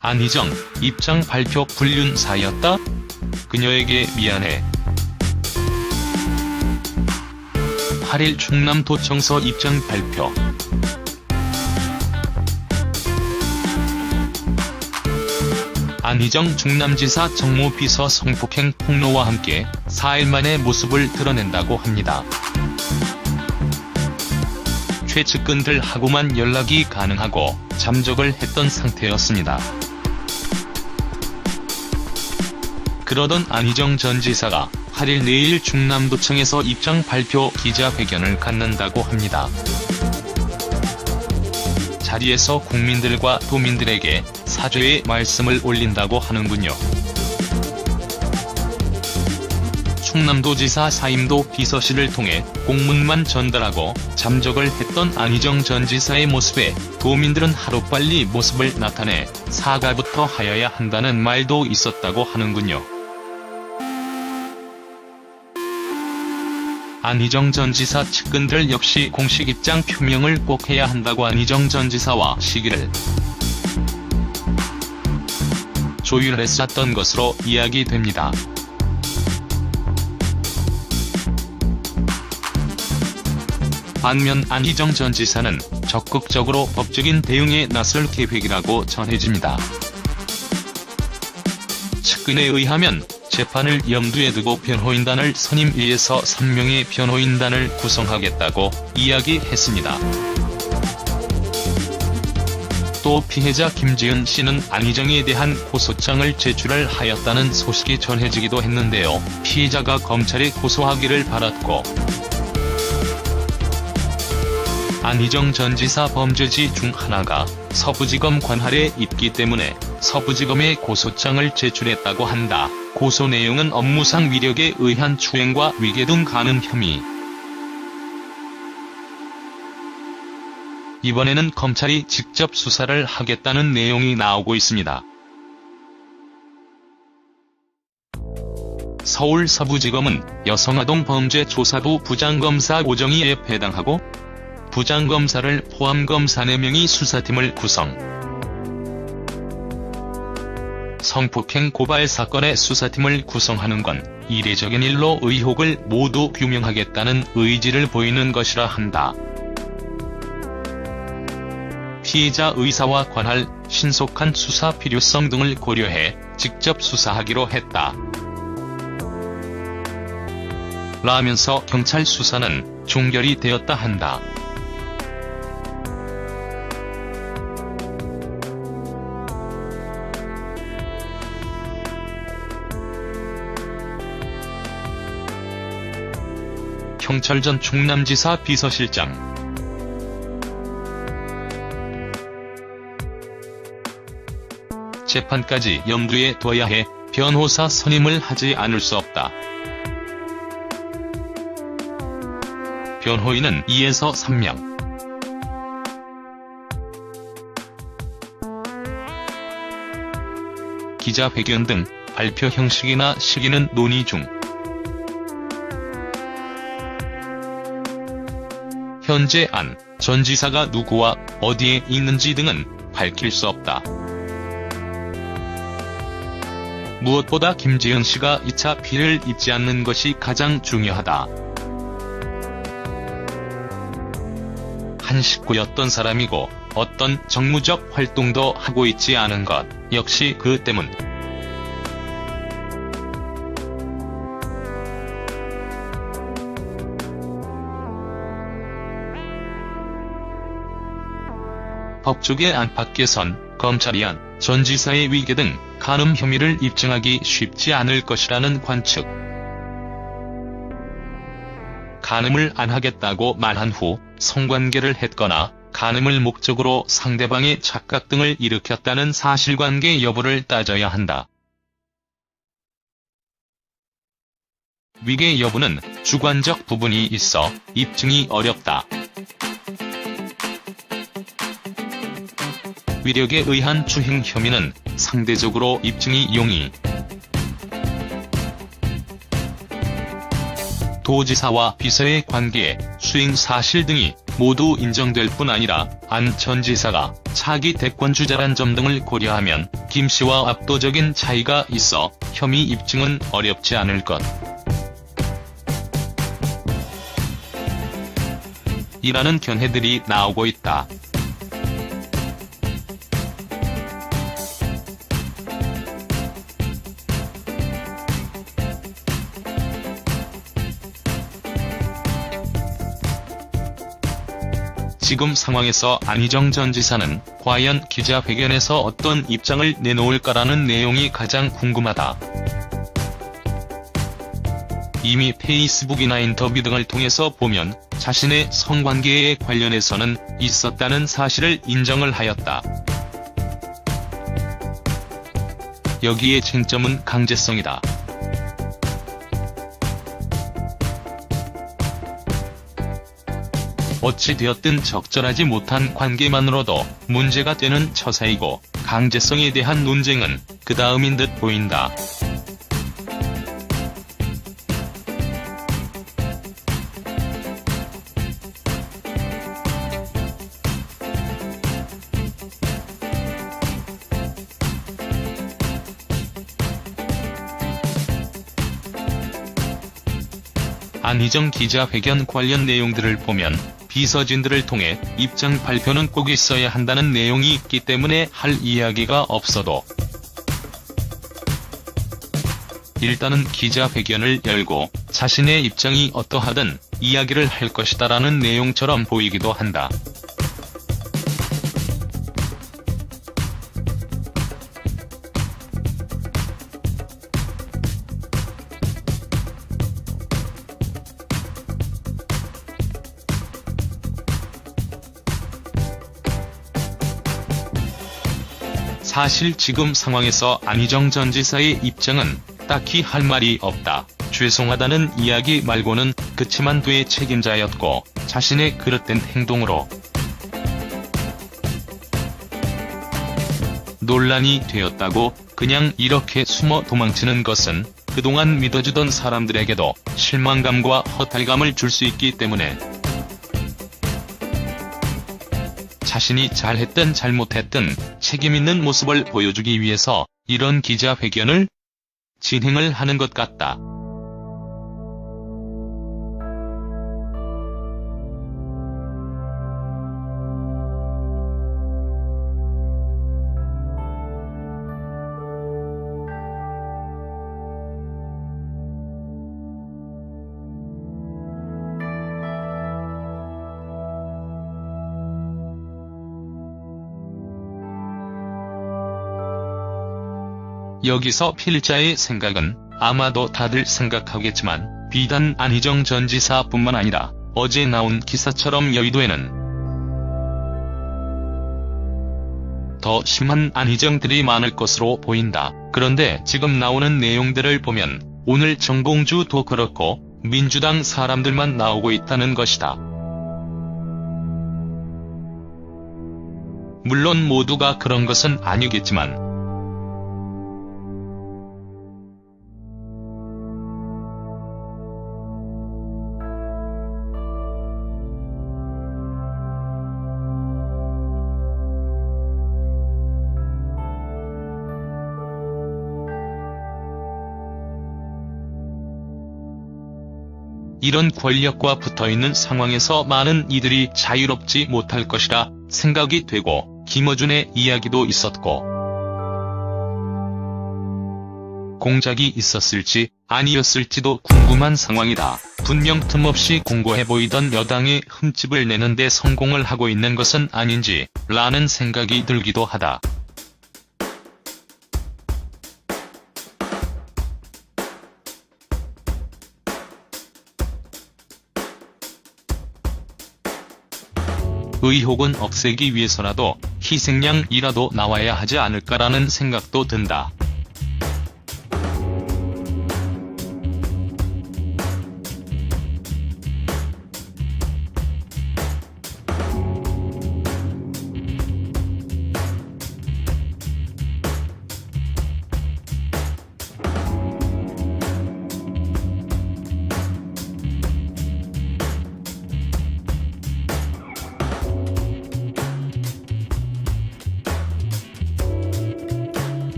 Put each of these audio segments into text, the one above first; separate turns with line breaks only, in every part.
안희정, 입장 발표 불륜사였다? 그녀에게 미안해. 8일 충남도청서 입장 발표. 안희정 충남지사 정무비서 성폭행 폭로와 함께 4일 만에 모습을 드러낸다고 합니다. 최측근들하고만 연락이 가능하고 잠적을 했던 상태였습니다. 그러던 안희정 전 지사가 8일 내일 충남도청에서 입장 발표 기자회견을 갖는다고 합니다. 자리에서 국민들과 도민들에게 사죄의 말씀을 올린다고 하는군요. 충남도지사 사임도 비서실을 통해 공문만 전달하고 잠적을 했던 안희정 전 지사의 모습에 도민들은 하루빨리 모습을 나타내 사과부터 하여야 한다는 말도 있었다고 하는군요. 안희정 전 지사 측근들 역시 공식 입장 표명을 꼭 해야 한다고 안희정 전 지사와 시기를 조율했었던 것으로 이야기됩니다. 반면 안희정 전 지사는 적극적으로 법적인 대응에 나설 계획이라고 전해집니다. 측근에 의하면 재판을 염두에 두고 변호인단을 선임 1에서 3명의 변호인단을 구성하겠다고 이야기했습니다. 또 피해자 김지은 씨는 안희정에 대한 고소장을 제출을 하였다는 소식이 전해지기도 했는데요. 피해자가 검찰에 고소하기를 바랐고 안희정 전 지사 범죄지 중 하나가 서부지검 관할에 있기 때문에 서부지검에 고소장을 제출했다고 한다. 고소 내용은 업무상 위력에 의한 추행과 위계 등 가는 혐의. 이번에는 검찰이 직접 수사를 하겠다는 내용이 나오고 있습니다. 서울 서부지검은 여성아동범죄조사부 부장검사 오정희에 배당하고 부장검사를 포함 검사 4명이 수사팀을 구성. 성폭행 고발 사건의 수사팀을 구성하는 건 이례적인 일로 의혹을 모두 규명하겠다는 의지를 보이는 것이라 한다. 피의자 의사와 관할, 신속한 수사 필요성 등을 고려해 직접 수사하기로 했다. 라면서 경찰 수사는 종결이 되었다 한다. 경찰 전 충남지사 비서실장. 재판까지 염두에 둬야 해 변호사 선임을 하지 않을 수 없다. 변호인은 2에서 3명. 기자회견 등 발표 형식이나 시기는 논의 중. 현재 안 전 지사가 누구와 어디에 있는지 등은 밝힐 수 없다. 무엇보다 김지은 씨가 2차 피해를 입지 않는 것이 가장 중요하다. 한 식구였던 사람이고 어떤 정무적 활동도 하고 있지 않은 것 역시 그 때문. 법조계 안팎에선 검찰이 안 전 지사의 위계 등 간음 혐의를 입증하기 쉽지 않을 것이라는 관측. 간음을 안 하겠다고 말한 후 성관계를 했거나 간음을 목적으로 상대방의 착각 등을 일으켰다는 사실관계 여부를 따져야 한다. 위계 여부는 주관적 부분이 있어 입증이 어렵다. 위력에 의한 추행 혐의는 상대적으로 입증이 용이 도지사와 비서의 관계, 수행 사실 등이 모두 인정될 뿐 아니라 안 전 지사가 차기 대권주자란 점 등을 고려하면 김 씨와 압도적인 차이가 있어 혐의 입증은 어렵지 않을 것. 이라는 견해들이 나오고 있다. 지금 상황에서 안희정 전 지사는 과연 기자회견에서 어떤 입장을 내놓을까라는 내용이 가장 궁금하다. 이미 페이스북이나 인터뷰 등을 통해서 보면 자신의 성관계에 관련해서는 있었다는 사실을 인정을 하였다. 여기에 쟁점은 강제성이다. 어찌되었든 적절하지 못한 관계만으로도 문제가 되는 처사이고 강제성에 대한 논쟁은 그 다음인 듯 보인다. 안희정 기자회견 관련 내용들을 보면 비서진들을 통해 입장 발표는 꼭 있어야 한다는 내용이 있기 때문에 할 이야기가 없어도 일단은 기자회견을 열고 자신의 입장이 어떠하든 이야기를 할 것이다라는 내용처럼 보이기도 한다. 사실 지금 상황에서 안희정 전 지사의 입장은 딱히 할 말이 없다. 죄송하다는 이야기 말고는 그치만 돼 책임자였고 자신의 그릇된 행동으로 논란이 되었다고 그냥 이렇게 숨어 도망치는 것은 그동안 믿어주던 사람들에게도 실망감과 허탈감을 줄 수 있기 때문에 자신이 잘했든 잘못했든 책임있는 모습을 보여주기 위해서 이런 기자회견을 진행을 하는 것 같다. 여기서 필자의 생각은 아마도 다들 생각하겠지만 비단 안희정 전 지사뿐만 아니라 어제 나온 기사처럼 여의도에는 더 심한 안희정들이 많을 것으로 보인다. 그런데 지금 나오는 내용들을 보면 오늘 정봉주도 그렇고 민주당 사람들만 나오고 있다는 것이다. 물론 모두가 그런 것은 아니겠지만 이런 권력과 붙어있는 상황에서 많은 이들이 자유롭지 못할 것이라 생각이 되고 김어준의 이야기도 있었고 공작이 있었을지 아니었을지도 궁금한 상황이다. 분명 틈없이 공고해 보이던 여당의 흠집을 내는데 성공을 하고 있는 것은 아닌지 라는 생각이 들기도 하다. 의혹은 없애기 위해서라도 희생양이라도 나와야 하지 않을까라는 생각도 든다.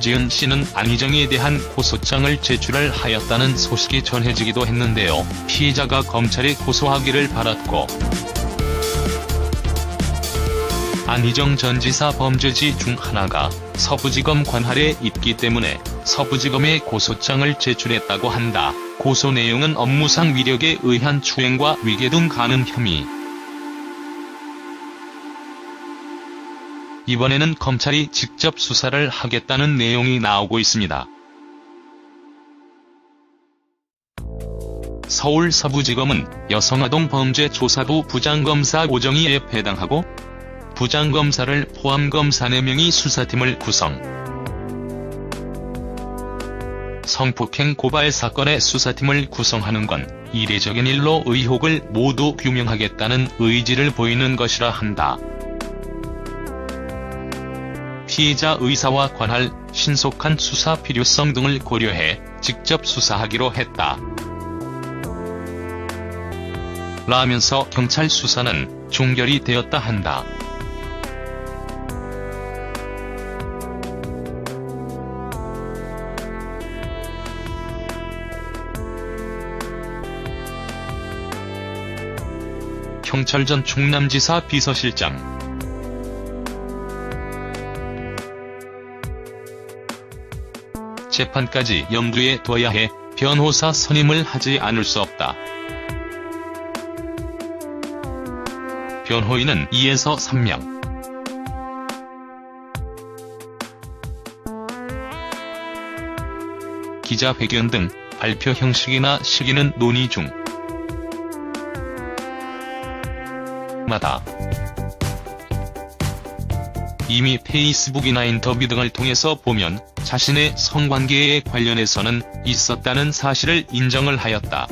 김지은 씨는 안희정에 대한 고소장을 제출을 하였다는 소식이 전해지기도 했는데요. 피의자가 검찰에 고소하기를 바랐고, 안희정 전 지사 범죄지 중 하나가 서부지검 관할에 있기 때문에 서부지검에 고소장을 제출했다고 한다. 고소 내용은 업무상 위력에 의한 추행과 위계 등 가는 혐의. 이번에는 검찰이 직접 수사를 하겠다는 내용이 나오고 있습니다. 서울 서부지검은 여성아동 범죄조사부 부장검사 오정희에 해당하고 부장검사를 포함 검사 4명이 수사팀을 구성. 성폭행 고발 사건의 수사팀을 구성하는 건 이례적인 일로 의혹을 모두 규명하겠다는 의지를 보이는 것이라 한다. 피의자 의사와 관할, 신속한 수사 필요성 등을 고려해 직접 수사하기로 했다. 라면서 경찰 수사는 종결이 되었다 한다. 경찰 전 충남지사 비서실장. 재판까지 염두에 둬야 해 변호사 선임을 하지 않을 수 없다. 변호인은 2에서 3명. 기자회견 등 발표 형식이나 시기는 논의 중. 마다. 이미 페이스북이나 인터뷰 등을 통해서 보면 자신의 성관계에 관련해서는 있었다는 사실을 인정을 하였다.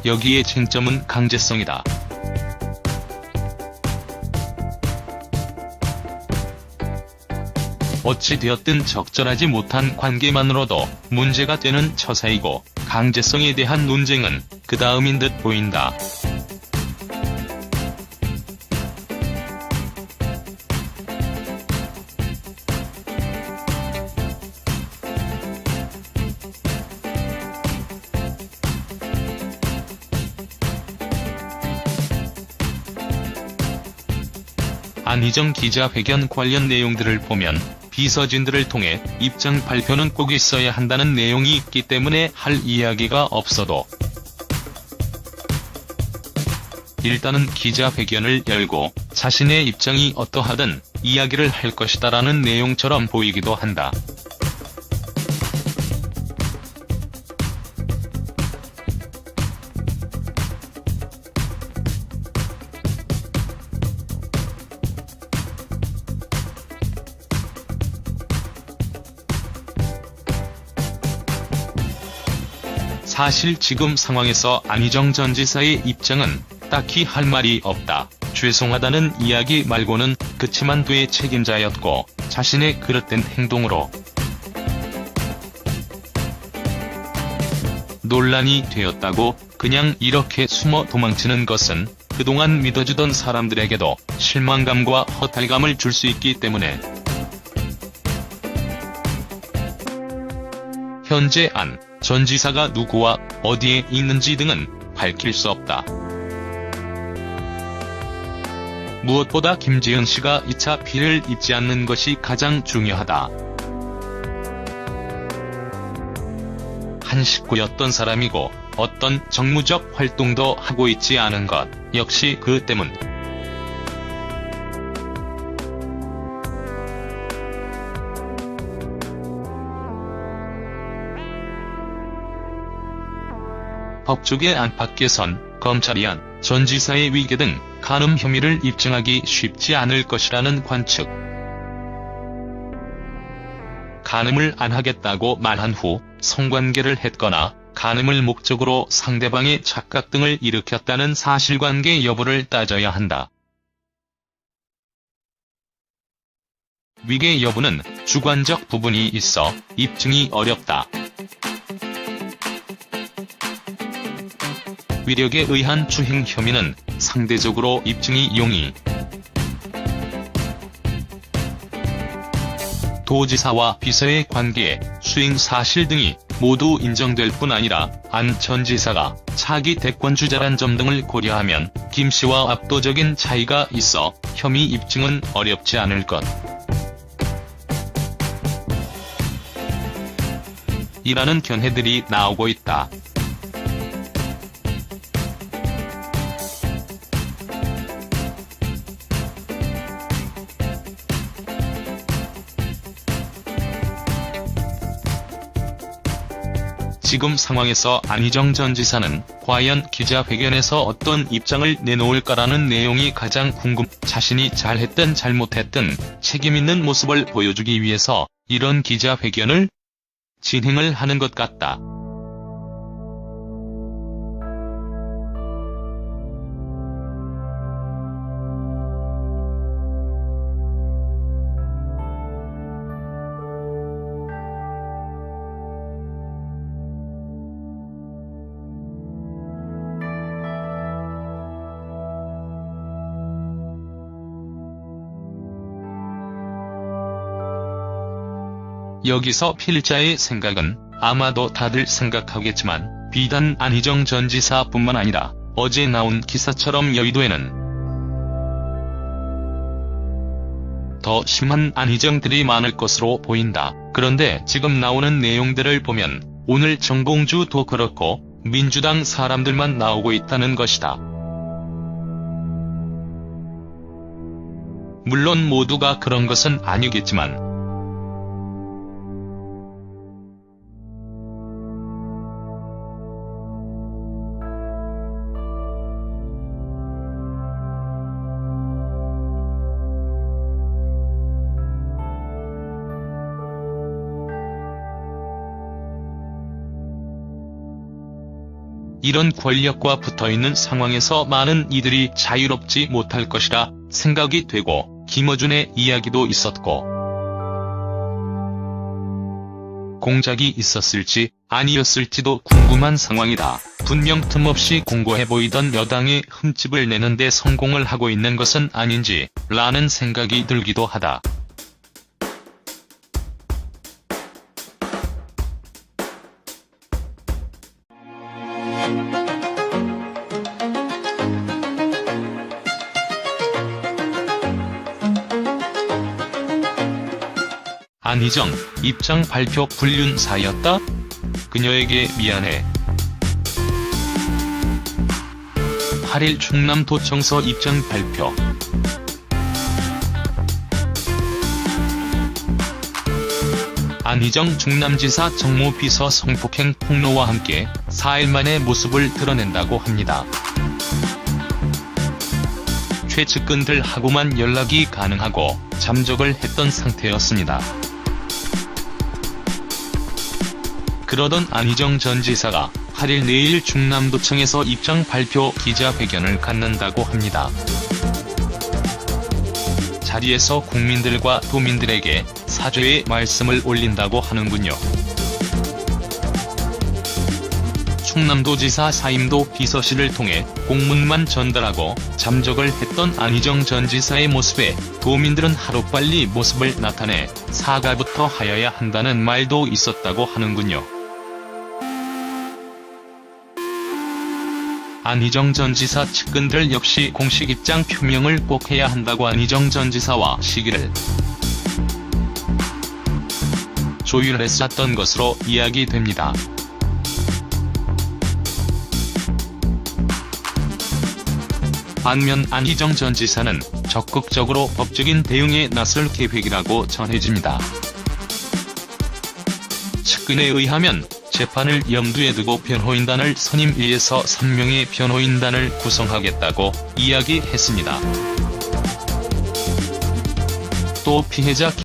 여기에 쟁점은 강제성이다. 어찌 되었든 적절하지 못한 관계만으로도 문제가 되는 처사이고 강제성에 대한 논쟁은 그 다음인 듯 보인다. 안희정 기자회견 관련 내용들을 보면 비서진들을 통해 입장 발표는 꼭 있어야 한다는 내용이 있기 때문에 할 이야기가 없어도 일단은 기자회견을 열고 자신의 입장이 어떠하든 이야기를 할 것이다라는 내용처럼 보이기도 한다. 사실 지금 상황에서 안희정 전 지사의 입장은 딱히 할 말이 없다. 죄송하다는 이야기 말고는 그치만 돼 책임자였고 자신의 그릇된 행동으로 논란이 되었다고 그냥 이렇게 숨어 도망치는 것은 그동안 믿어주던 사람들에게도 실망감과 허탈감을 줄 수 있기 때문에 현재 안 전 지사가 누구와 어디에 있는지 등은 밝힐 수 없다. 무엇보다 김지은 씨가 2차 피해를 입지 않는 것이 가장 중요하다. 한 식구였던 사람이고 어떤 정무적 활동도 하고 있지 않은 것 역시 그 때문. 법조계 안팎에선 검찰이 안 전 지사의 위계 등 간음 혐의를 입증하기 쉽지 않을 것이라는 관측. 간음을 안 하겠다고 말한 후 성관계를 했거나 간음을 목적으로 상대방의 착각 등을 일으켰다는 사실관계 여부를 따져야 한다. 위계 여부는 주관적 부분이 있어 입증이 어렵다. 위력에 의한 추행 혐의는 상대적으로 입증이 용이 도지사와 비서의 관계, 수행 사실 등이 모두 인정될 뿐 아니라 안 전 지사가 차기 대권주자란 점 등을 고려하면 김 씨와 압도적인 차이가 있어 혐의 입증은 어렵지 않을 것. 이라는 견해들이 나오고 있다. 지금 상황에서 안희정 전 지사는 과연 기자회견에서 어떤 입장을 내놓을까라는 내용이 가장 궁금. 자신이 잘했든 잘못했든 책임있는 모습을 보여주기 위해서 이런 기자회견을 진행을 하는 것 같다. 여기서 필자의 생각은 아마도 다들 생각하겠지만 비단 안희정 전 지사뿐만 아니라 어제 나온 기사처럼 여의도에는 더 심한 안희정들이 많을 것으로 보인다. 그런데 지금 나오는 내용들을 보면 오늘 정봉주도 그렇고 민주당 사람들만 나오고 있다는 것이다. 물론 모두가 그런 것은 아니겠지만 이런 권력과 붙어있는 상황에서 많은 이들이 자유롭지 못할 것이라 생각이 되고 김어준의 이야기도 있었고 공작이 있었을지 아니었을지도 궁금한 상황이다. 분명 틈없이 공고해 보이던 여당의 흠집을 내는데 성공을 하고 있는 것은 아닌지 라는 생각이 들기도 하다. 안희정, 입장 발표 불륜사였다? 그녀에게 미안해. 8일 충남도청서 입장 발표. 안희정 충남지사 정무비서 성폭행 폭로와 함께 4일 만에 모습을 드러낸다고 합니다. 최측근들하고만 연락이 가능하고 잠적을 했던 상태였습니다. 그러던 안희정 전 지사가 8일 내일 충남도청에서 입장 발표 기자회견을 갖는다고 합니다. 자리에서 국민들과 도민들에게 사죄의 말씀을 올린다고 하는군요. 충남도지사 사임도 비서실을 통해 공문만 전달하고 잠적을 했던 안희정 전 지사의 모습에 도민들은 하루빨리 모습을 나타내 사과부터 하여야 한다는 말도 있었다고 하는군요. 안희정 전 지사 측근들 역시 공식 입장 표명을 꼭 해야 한다고 안희정 전 지사와 시기를 조율했었던 것으로 이야기됩니다. 반면 안희정 전 지사는 적극적으로 법적인 대응에 나설 계획이라고 전해집니다. 측근에 의하면 재판을 염두에 두고 변호인단을 선임 1에서 3명의 변호인단을 구성하겠다고 이야기했습니다. 또 피해자